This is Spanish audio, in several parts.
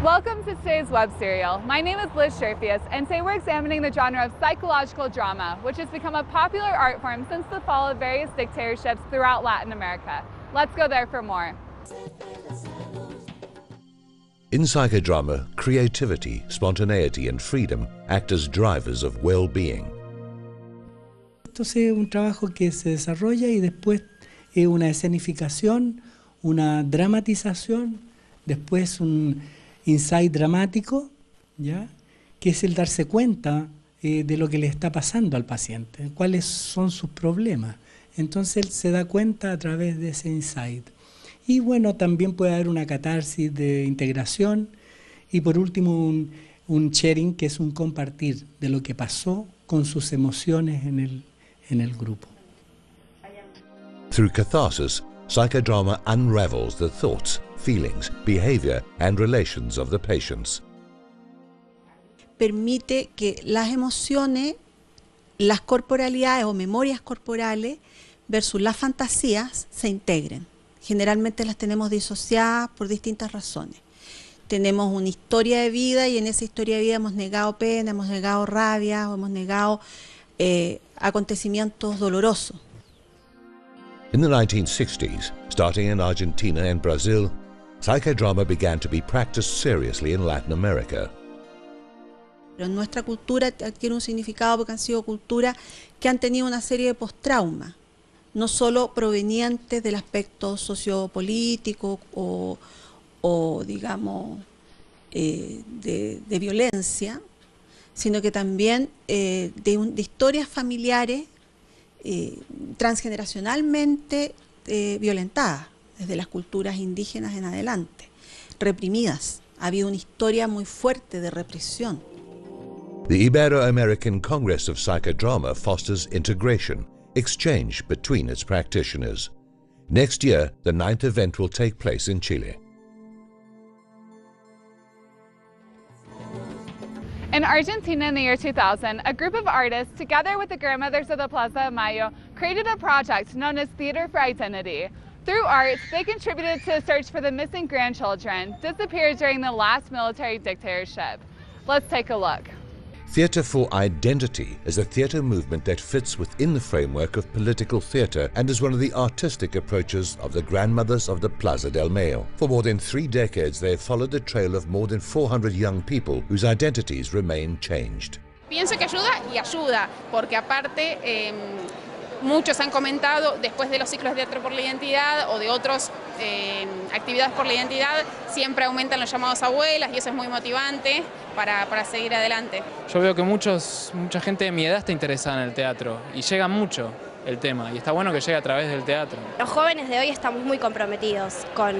Welcome to today's web serial. My name is Liz Scherfius, and today we're examining the genre of psychological drama, which has become a popular art form since the fall of various dictatorships throughout Latin America. Let's go there for more. In psychodrama, creativity, spontaneity, and freedom act as drivers of well-being. Entonces es un trabajo que se desarrolla y después es una escenificación, una dramatización, después un insight dramático, ¿ya? Que es el darse cuenta de lo que le está pasando al paciente, cuáles son sus problemas. Entonces él se da cuenta a través de ese insight. Y bueno, también puede haber una catarsis de integración y por último un sharing, que es un compartir de lo que pasó con sus emociones en el grupo. Through catharsis, psychodrama unravels the thoughts, feelings, behavior, and relations of the patients. Permite que las emociones, las corporalidades o memorias corporales versus las fantasías se integren. Generalmente las tenemos disociadas por distintas razones. Tenemos una historia de vida y en esa historia de vida hemos negado pena, hemos negado rabia, o hemos negado acontecimientos dolorosos. In the 1960s, starting in Argentina and Brazil, psychodrama began to be practiced seriously in Latin America. Pero en nuestra cultura adquiere un significado porque han sido culturas que han tenido una serie de postraumas, no solo provenientes del aspecto sociopolítico o digamos, de violencia, sino que también de historias familiares transgeneracionalmente violentadas, desde las culturas indígenas en adelante, reprimidas. Ha habido una historia muy fuerte de represión. The Ibero-American Congress of Psychodrama fosters integration, exchange between its practitioners. Next year, the 9th event will take place in Chile. In Argentina in the year 2000, a group of artists, together with the grandmothers of the Plaza de Mayo, created a project known as Theater for Identity. Through art, they contributed to the search for the missing grandchildren disappeared during the last military dictatorship. Let's take a look. Theatre for Identity is a theatre movement that fits within the framework of political theatre and is one of the artistic approaches of the grandmothers of the Plaza del Mayo. For more than 3 decades, they have followed the trail of more than 400 young people whose identities remain changed. Pienso que ayuda y ayuda, porque aparte muchos han comentado, después de los ciclos de teatro por la identidad o de otras actividades por la identidad, siempre aumentan los llamados abuelas y eso es muy motivante para seguir adelante. Yo veo que mucha gente de mi edad está interesada en el teatro y llega mucho el tema y está bueno que llegue a través del teatro. Los jóvenes de hoy estamos muy comprometidos con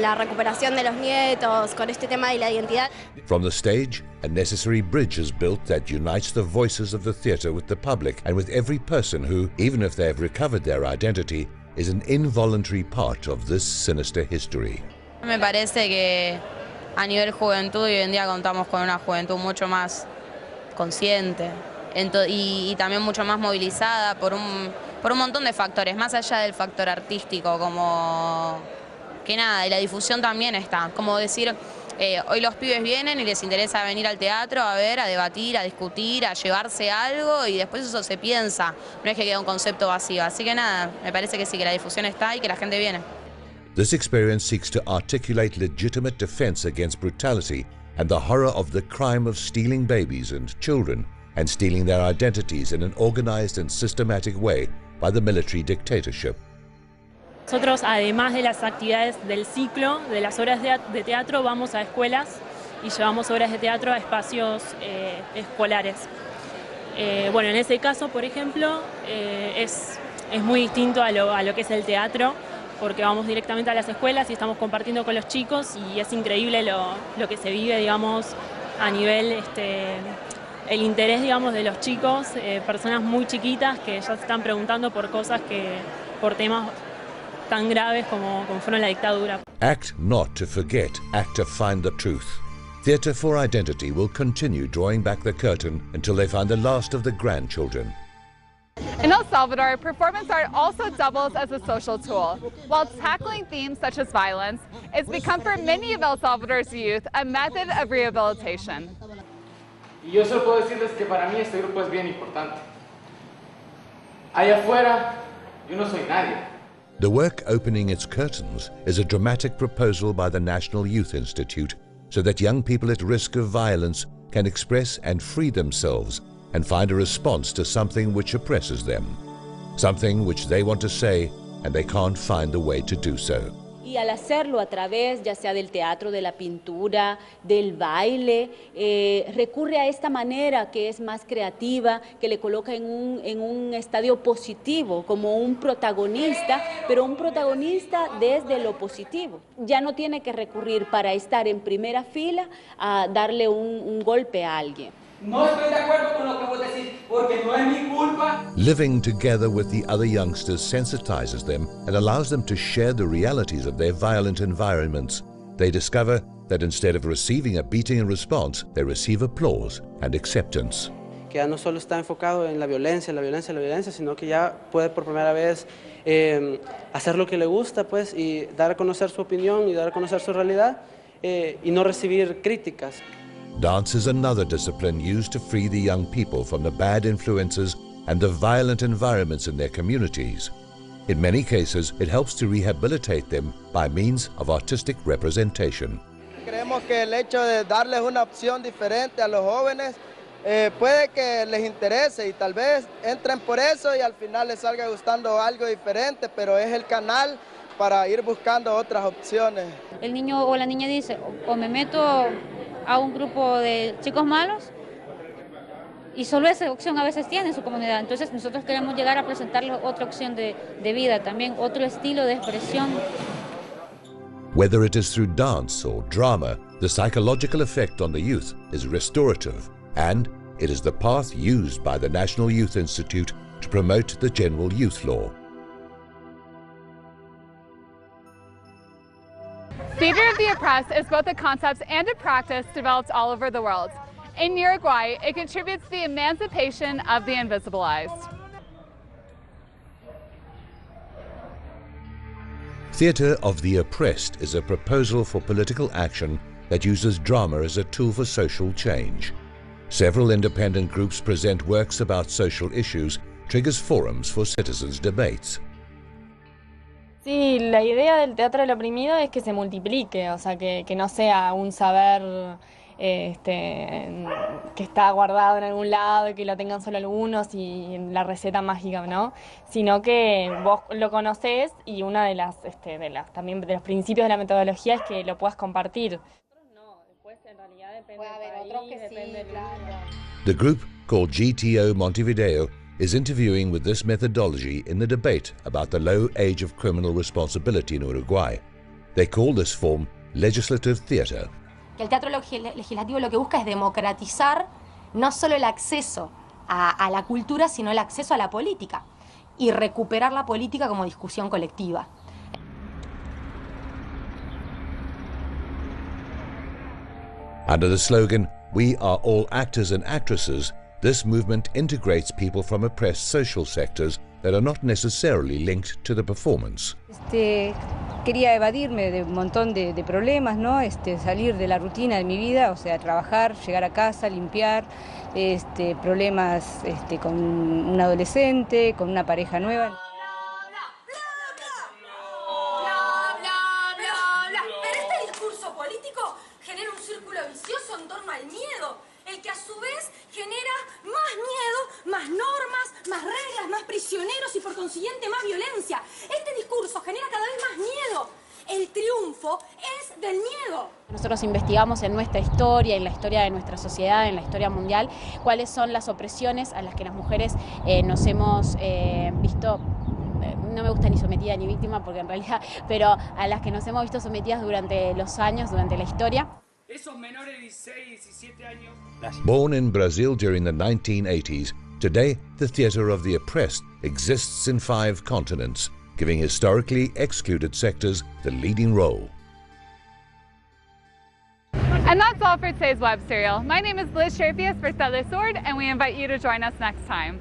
la recuperación de los nietos, con este tema de la identidad. From the stage, a necessary bridge is built that unites the voices of the theatre with the public and with every person who, even if they have recovered their identity, is an involuntary part of this sinister history. Me parece que a nivel juventud hoy en día contamos con una juventud mucho más consciente y también mucho más movilizada por un montón de factores, más allá del factor artístico, como que nada, y la difusión también está, como decir, hoy los pibes vienen y les interesa venir al teatro a ver, a debatir, a discutir, a llevarse algo y después eso se piensa, no es que quede un concepto vacío, así que nada, me parece que sí, que la difusión está y que la gente viene. This experience seeks to articulate legitimate defense against brutality and the horror of the crime of stealing babies and children and stealing their identities in an organized and systematic way by the military dictatorship. Nosotros, además de las actividades del ciclo, de las obras de teatro, vamos a escuelas y llevamos obras de teatro a espacios escolares. Bueno, en ese caso, por ejemplo, es muy distinto a lo que es el teatro, porque vamos directamente a las escuelas y estamos compartiendo con los chicos y es increíble lo que se vive, digamos, a nivel, el interés, digamos, de los chicos, personas muy chiquitas que ya se están preguntando por cosas por temas tan graves como fueron la dictadura. Act not to forget, act to find the truth. Theatre for Identity will continue drawing back the curtain until they find the last of the grandchildren. In El Salvador, performance art also doubles as a social tool. While tackling themes such as violence, it's become for many of El Salvador's youth a method of rehabilitation. Y yo solo puedo decirles que para mí este grupo es bien importante. Allá afuera, yo no soy nadie. The work opening its curtains is a dramatic proposal by the National Youth Institute so that young people at risk of violence can express and free themselves and find a response to something which oppresses them, something which they want to say and they can't find a way to do so. Y al hacerlo a través ya sea del teatro, de la pintura, del baile, recurre a esta manera que es más creativa, que le coloca en un estadio positivo, como un protagonista, pero un protagonista desde lo positivo. Ya no tiene que recurrir para estar en primera fila a darle un golpe a alguien. No estoy de acuerdo con lo que vos decís, porque no es mi culpa. Living together with the other youngsters sensitizes them and allows them to share the realities of their violent environments. They discover that instead of receiving a beating in response, they receive applause and acceptance. Que ya no solo está enfocado en la violencia, sino que ya puede por primera vez hacer lo que le gusta, pues, y dar a conocer su opinión y dar a conocer su realidad y no recibir críticas. Dance is another discipline used to free the young people from the bad influences and the violent environments in their communities. In many cases, it helps to rehabilitate them by means of artistic representation. Creemos que el hecho de darles una opción diferente a los jóvenes puede que les interese y tal vez entren por eso y al final les salga gustando algo diferente, pero es el canal para ir buscando otras opciones. El niño o la niña dice, o me meto a un grupo de chicos malos y solo esa opción a veces tiene en su comunidad. Entonces nosotros queremos llegar a presentarles otra opción de vida, también otro estilo de expresión. Whether it is through dance or drama, the psychological effect on the youth is restorative, and it is the path used by the National Youth Institute to promote the General Youth Law. Theater of the Oppressed is both a concept and a practice developed all over the world. In Uruguay, it contributes to the emancipation of the invisibilized. Theater of the Oppressed is a proposal for political action that uses drama as a tool for social change. Several independent groups present works about social issues, triggers forums for citizens' debates. Sí, la idea del teatro del oprimido es que se multiplique, o sea, que no sea un saber que está guardado en algún lado y que lo tengan solo algunos y la receta mágica, ¿no? Sino que vos lo conocés y una de las también de los principios de la metodología es que lo puedas compartir. No, después en realidad depende del país, depende del lugar. The group, called GTO Montevideo, is interviewing with this methodology in the debate about the low age of criminal responsibility in Uruguay. They call this form legislative theater. Que el teatro legislativo lo que busca es democratizar no solo el acceso a la cultura, sino el acceso a la política y recuperar la política como discusión colectiva. Under the slogan, "We are all actors and actresses," this movement integrates people from oppressed social sectors that are not necessarily linked to the performance. Quería evadirme de un montón de problemas, ¿no? Salir de la rutina de mi vida, o sea, trabajar, llegar a casa, limpiar, problemas con un adolescente, con una pareja nueva. Pero este discurso político genera un círculo vicioso en torno al miedo, el que a su vez genera más miedo, más normas, más reglas, más prisioneros y por consiguiente más violencia. Este discurso genera cada vez más miedo. El triunfo es del miedo. Nosotros investigamos en nuestra historia, en la historia de nuestra sociedad, en la historia mundial, cuáles son las opresiones a las que las mujeres nos hemos visto, no me gusta ni sometida ni víctima, porque en realidad, pero a las que nos hemos visto sometidas durante los años, durante la historia. Esos menores de 16, 17 años. Born in Brazil during the 1980s, today the theater of the oppressed exists in 5 continents, giving historically excluded sectors the leading role. And that's all for today's Web Serial. My name is Liz Sharpius for Telesword, and we invite you to join us next time.